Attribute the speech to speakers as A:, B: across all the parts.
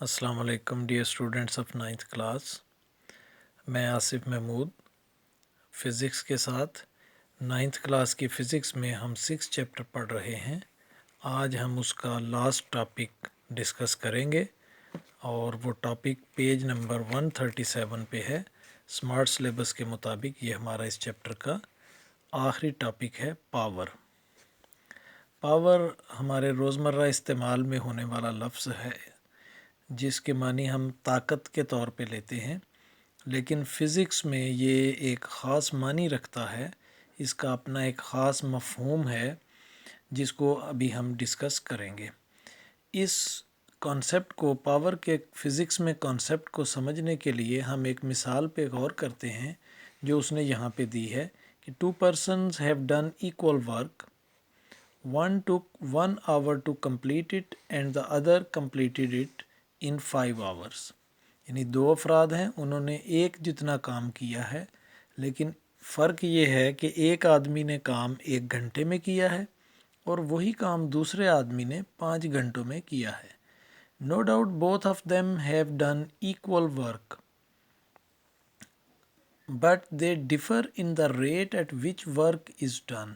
A: अस्सलाम वालेकुम dear students of 9th class. मैं आसिफ महमूद फ़िज़िक्स के साथ 9th क्लास की फ़िज़िक्स में हम 6 चैप्टर पढ़ रहे हैं। आज हम उसका लास्ट टॉपिक डिस्कस करेंगे और वो टॉपिक पेज नंबर 137 पे है। स्मार्ट सिलेबस के मुताबिक ये हमारा इस चैप्टर का आखिरी टॉपिक है पावर। पावर हमारे रोज़मर्रा इस्तेमाल में होने वाला लफ्ज़ है जिसके मानी हम ताकत के तौर पे लेते हैं, लेकिन फ़िज़िक्स में ये एक ख़ास मानी रखता है। इसका अपना एक ख़ास मफ़हूम है जिसको अभी हम डिस्कस करेंगे। इस कॉन्सेप्ट को, पावर के फ़िज़िक्स में कॉन्सेप्ट को समझने के लिए हम एक मिसाल पे गौर करते हैं जो उसने यहाँ पे दी है कि 2 persons have done equal work, one took 1 hour to complete it and the other completed it in 5 hours। यानी दो अफराद हैं, उन्होंने एक जितना काम किया है, लेकिन फ़र्क ये है कि एक आदमी ने काम 1 घंटे में किया है और वही काम दूसरे आदमी ने 5 घंटों में किया है। No doubt both of them have done equal work but they differ in the rate at which work is done.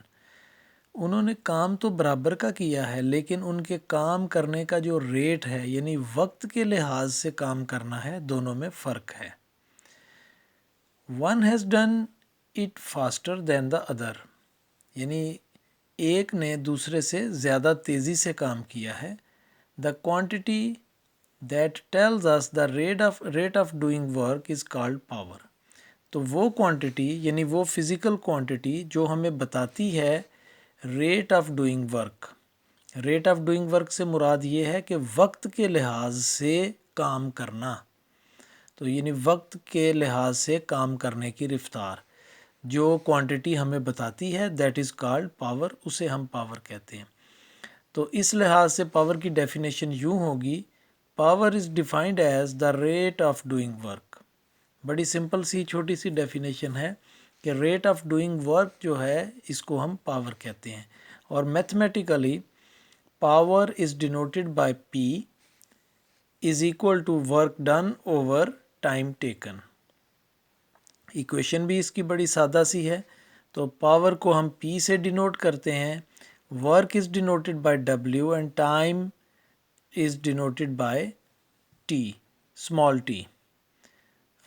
A: उन्होंने काम तो बराबर का किया है, लेकिन उनके काम करने का जो रेट है यानी वक्त के लिहाज से काम करना है, दोनों में फ़र्क है। One has done it faster than the other, यानी एक ने दूसरे से ज़्यादा तेज़ी से काम किया है। The quantity that tells us the rate of doing work is called power. तो वो क्वांटिटी यानी वो फिज़िकल क्वांटिटी जो हमें बताती है rate of doing work. Rate of doing work से मुराद ये है कि वक्त के लिहाज से काम करना, तो यानी वक्त के लिहाज से काम करने की रफ्तार जो क्वांटिटी हमें बताती है दैट इज़ कॉल्ड पावर, उसे हम पावर कहते हैं। तो इस लिहाज से पावर की डेफिनेशन यूँ होगी, power is defined as the rate of doing work. बड़ी सिंपल सी छोटी सी डेफिनेशन है कि रेट ऑफ डूइंग वर्क जो है इसको हम पावर कहते हैं। और mathematically power is denoted by P is equal to work done over time taken. Equation भी इसकी बड़ी सादा सी है। तो पावर को हम P से डिनोट करते हैं, work is denoted by W and time is denoted by T, small t।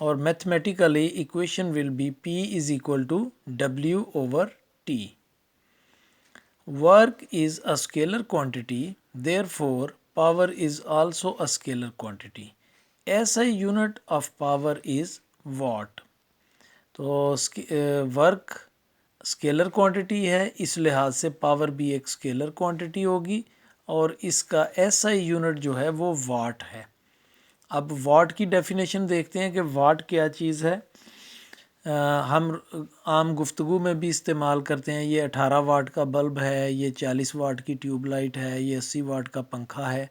A: और mathematically equation will be P is equal to W over T। Work is a scalar quantity, therefore power is also a scalar quantity. SI unit of power is watt। तो work scalar quantity है, इस लिहाज से power भी एक scalar quantity होगी और इसका SI यूनिट जो है वो वाट है। अब वाट की डेफिनेशन देखते हैं कि वाट क्या चीज़ है। हम आम गुफ्तगू में भी इस्तेमाल करते हैं। ये 18 वाट का बल्ब है, ये 40 वाट की ट्यूबलाइट है, ये 80 वाट का पंखा है।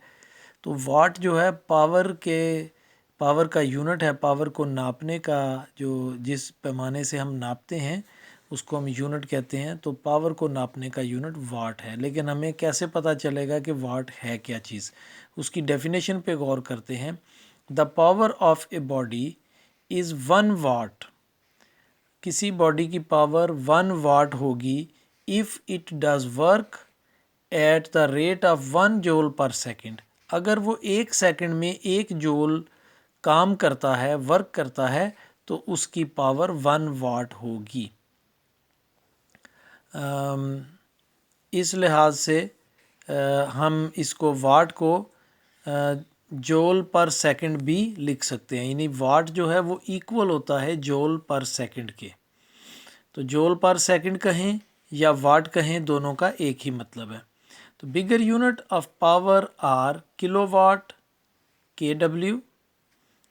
A: तो वाट जो है पावर का यूनिट है। पावर को नापने का जो जिस पैमाने से हम नापते हैं उसको हम यूनिट कहते हैं। तो पावर को नापने का यूनिट वाट है। लेकिन हमें कैसे पता चलेगा कि वाट है क्या चीज़, उसकी डेफिनेशन पे गौर करते हैं। The power of a body is 1 वाट। किसी बॉडी की पावर 1 वाट होगी if it does work at the rate of 1 joule पर सेकेंड। अगर वो 1 सेकंड में 1 जूल काम करता है, वर्क करता है, तो उसकी पावर 1 वाट होगी। इस लिहाज से हम इसको वाट को जूल पर सेकंड भी लिख सकते हैं। यानी वाट जो है वो इक्वल होता है जूल पर सेकंड के। तो जूल पर सेकंड कहें या वाट कहें, दोनों का एक ही मतलब है। तो bigger unit of power are kilowatt KW,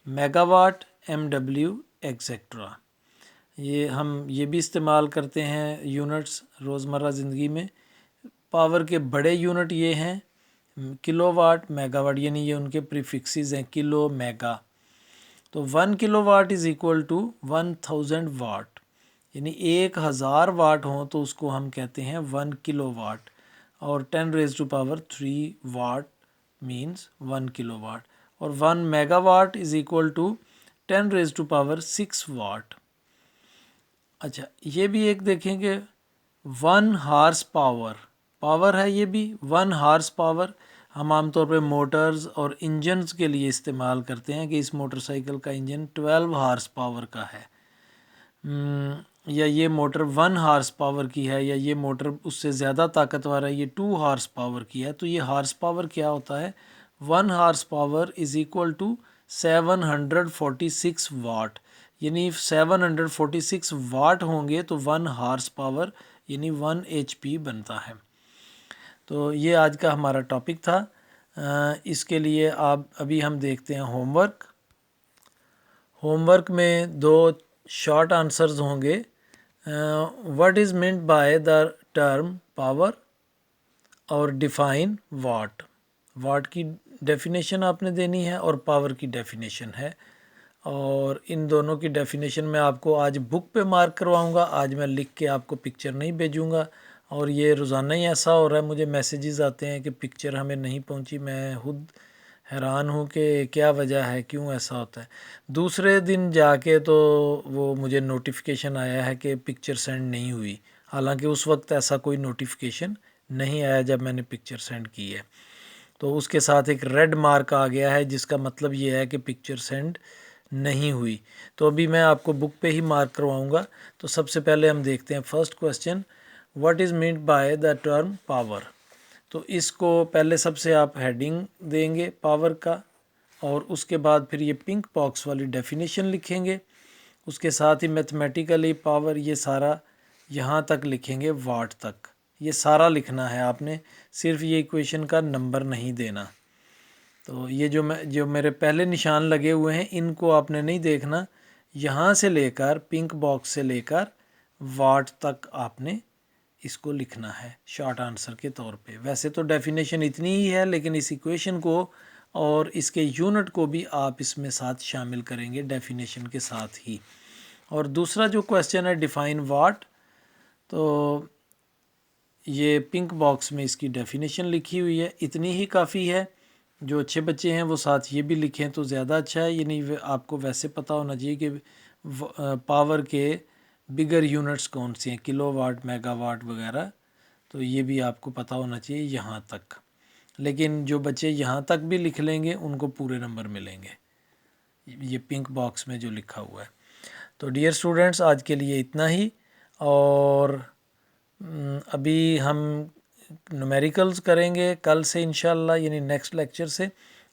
A: megawatt MW etcetera. ये भी इस्तेमाल करते हैं यूनिट्स रोज़मर्रा ज़िंदगी में। पावर के बड़े यूनिट ये हैं किलोवाट, मेगावाट, यानी ये उनके प्रीफिक्सेस हैं किलो, मेगा। तो 1 किलोवाट इज़ इक्वल टू 1000 वाट, यानी 1000 वाट हों तो उसको हम कहते हैं 1 किलोवाट। और 10 raised to power 3 watt means 1 kilowatt. और 1 megawatt is equal to 10⁻6 watt. अच्छा, ये भी एक देखेंगे 1 हॉर्स पावर है, ये भी 1 हॉर्स पावर हम आमतौर पे मोटर्स और इंजन्स के लिए इस्तेमाल करते हैं कि इस मोटरसाइकिल का इंजन 12 हॉर्स पावर का है, या ये मोटर 1 हॉर्स पावर की है, या ये मोटर उससे ज़्यादा ताकतवर है, ये 2 हॉर्स पावर की है। तो ये हॉर्स पावर क्या होता है? 1 horse power is equal to 746 watt, यानी 746 वाट होंगे तो 1 हॉर्स पावर यानी 1 HP बनता है। तो ये आज का हमारा टॉपिक था। इसके लिए आप अभी हम देखते हैं होमवर्क में 2 शॉर्ट आंसर्स होंगे। What is meant by the term power और डिफ़ाइन वाट की डेफिनेशन आपने देनी है और पावर की डेफिनेशन है, और इन दोनों की डेफिनेशन मैं आपको आज बुक पे मार्क करवाऊंगा। आज मैं लिख के आपको पिक्चर नहीं भेजूंगा, और ये रोज़ाना ही ऐसा हो रहा है, मुझे मैसेजेस आते हैं कि पिक्चर हमें नहीं पहुंची। मैं खुद हैरान हूँ कि क्या वजह है, क्यों ऐसा होता है। दूसरे दिन जाके तो वो मुझे नोटिफिकेशन आया है कि पिक्चर सेंड नहीं हुई, हालांकि उस वक्त ऐसा कोई नोटिफिकेशन नहीं आया जब मैंने पिक्चर सेंड की है। तो उसके साथ एक रेड मार्क आ गया है, जिसका मतलब ये है कि पिक्चर सेंड नहीं हुई। तो अभी मैं आपको बुक पे ही मार्क करवाऊंगा। तो सबसे पहले हम देखते हैं first question, what is meant by the term power. तो इसको पहले सबसे आप हेडिंग देंगे पावर का, और उसके बाद फिर ये पिंक बॉक्स वाली डेफिनेशन लिखेंगे। उसके साथ ही मैथमेटिकली पावर ये सारा यहाँ तक लिखेंगे, वाट तक, ये सारा लिखना है आपने, सिर्फ ये इक्वेशन का नंबर नहीं देना। तो ये जो मेरे पहले निशान लगे हुए हैं इनको आपने नहीं देखना, यहाँ से लेकर पिंक बॉक्स से लेकर वाट तक आपने इसको लिखना है शॉर्ट आंसर के तौर पे। वैसे तो डेफिनेशन इतनी ही है, लेकिन इस इक्वेशन को और इसके यूनिट को भी आप इसमें साथ शामिल करेंगे डेफिनेशन के साथ ही। और दूसरा जो क्वेश्चन है डिफ़ाइन वाट, तो ये पिंक बॉक्स में इसकी डेफिनेशन लिखी हुई है, इतनी ही काफ़ी है। जो अच्छे बच्चे हैं वो साथ ये भी लिखें तो ज़्यादा अच्छा है। यानी आपको वैसे पता होना चाहिए कि पावर के बिगर यूनिट्स कौन सी हैं, किलोवाट, मेगावाट वगैरह, तो ये भी आपको पता होना चाहिए यहाँ तक। लेकिन जो बच्चे यहाँ तक भी लिख लेंगे उनको पूरे नंबर मिलेंगे, ये पिंक बॉक्स में जो लिखा हुआ है। तो डियर स्टूडेंट्स, आज के लिए इतना ही, और अभी हम न्यूमेरिकल्स करेंगे कल से इंशाल्लाह, यानी नेक्स्ट लेक्चर से।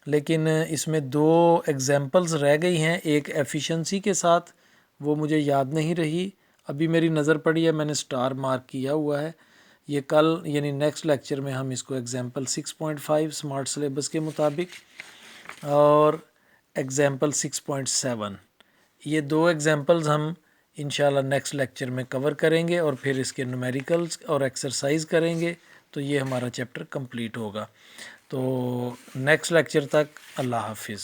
A: लेकिन इसमें 2 एग्जांपल्स रह गई हैं, एक एफिशिएंसी के साथ, वो मुझे याद नहीं रही, अभी मेरी नज़र पड़ी है, मैंने स्टार मार्क किया हुआ है। ये कल यानी नेक्स्ट लेक्चर में हम इसको एग्जांपल 6.5 स्मार्ट सिलेबस के मुताबिक, और एग्जांपल 6.7, ये 2 एग्जांपल्स हम इंशाल्लाह नेक्स्ट लेक्चर में कवर करेंगे, और फिर इसके न्यूमेरिकल्स और एक्सरसाइज करेंगे। तो ये हमारा चैप्टर कंप्लीट होगा। तो नेक्स्ट लेक्चर तक अल्लाह हाफिज़।